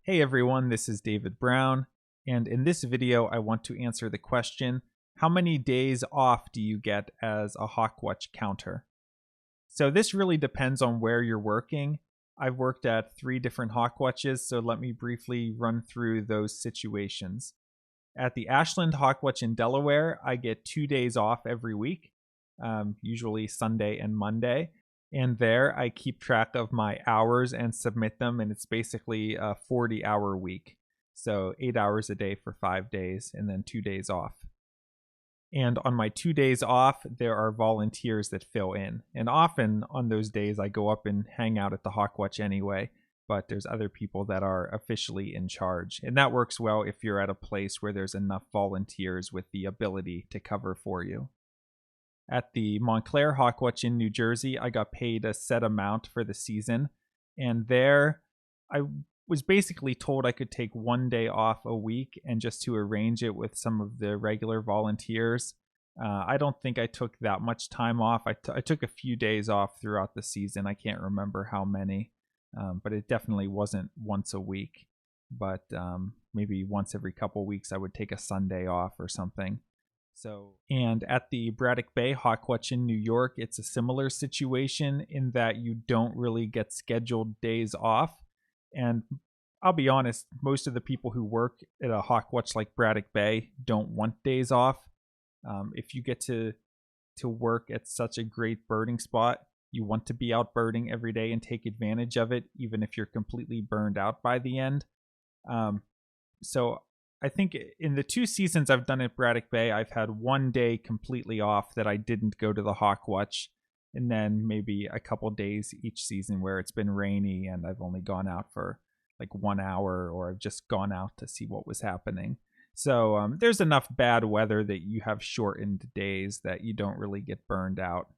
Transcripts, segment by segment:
Hey everyone, this is David Brown, and in this video I want to answer the question, how many days off do you get as a Hawkwatch counter? So this really depends on where you're working. I've worked at 3 different Hawkwatches, so let me briefly run through those situations. At the Ashland Hawkwatch in Delaware, I get 2 days off every week, usually Sunday and Monday. And there I keep track of my hours and submit them, and it's basically a 40-hour week. So 8 hours a day for 5 days and then 2 days off. And on my 2 days off, there are volunteers that fill in. And often on those days, I go up and hang out at the Hawkwatch anyway, but there's other people that are officially in charge. And that works well if you're at a place where there's enough volunteers with the ability to cover for you. At the Montclair Hawkwatch in New Jersey, I got paid a set amount for the season. And there, I was basically told I could take 1 day off a week and just to arrange it with some of the regular volunteers. I don't think I took that much time off. I took a few days off throughout the season. I can't remember how many, but it definitely wasn't once a week. But maybe once every couple weeks, I would take a Sunday off or something. And at the Braddock Bay Hawkwatch in New York, it's a similar situation in that you don't really get scheduled days off. And I'll be honest, most of the people who work at a Hawkwatch like Braddock Bay don't want days off. If you get to work at such a great birding spot, you want to be out birding every day and take advantage of it, even if you're completely burned out by the end. So I think in the 2 seasons I've done at Braddock Bay, I've had 1 day completely off that I didn't go to the Hawkwatch, and then maybe a couple days each season where it's been rainy and I've only gone out for like 1 hour, or I've just gone out to see what was happening. So there's enough bad weather that you have shortened days that you don't really get burned out.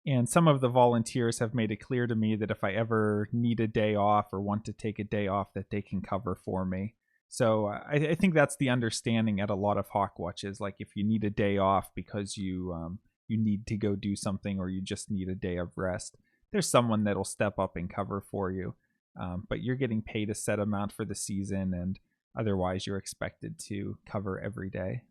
And some of the volunteers have made it clear to me that if I ever need a day off or want to take a day off, that they can cover for me. So I think that's the understanding at a lot of Hawkwatches. Like if you need a day off because you need to go do something, or you just need a day of rest, there's someone that'll step up and cover for you. But you're getting paid a set amount for the season, and otherwise you're expected to cover every day.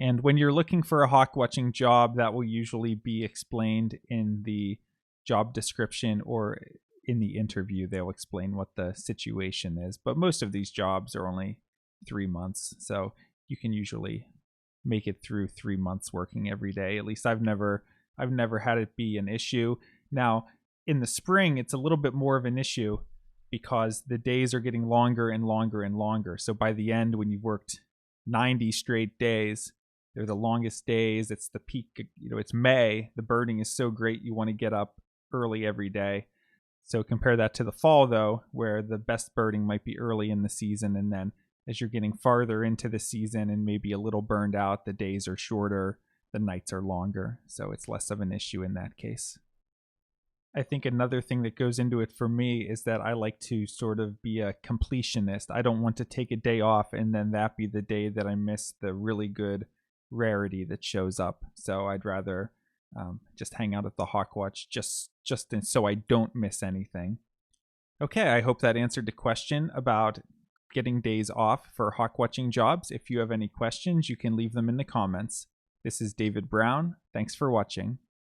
And when you're looking for a Hawkwatching job, that will usually be explained in the job description, or in the interview they'll explain what the situation is. But most of these jobs are only 3 months, so you can usually make it through 3 months working every day. At least I've never had it be an issue. Now in the spring it's a little bit more of an issue because the days are getting longer and longer and longer. So by the end, when you've worked 90 straight days, they're the longest days. It's the peak, it's May. The birding is so great, you want to get up early every day. So compare that to the fall, though, where the best birding might be early in the season, and then as you're getting farther into the season and maybe a little burned out, the days are shorter, the nights are longer, so it's less of an issue in that case. I think another thing that goes into it for me is that I like to sort of be a completionist. I don't want to take a day off and then that be the day that I miss the really good rarity that shows up. So I'd rather just hang out at the Hawkwatch just so I don't miss anything. Okay, I hope that answered the question about getting days off for Hawkwatching jobs. If you have any questions, you can leave them in the comments. This is David Brown. Thanks for watching.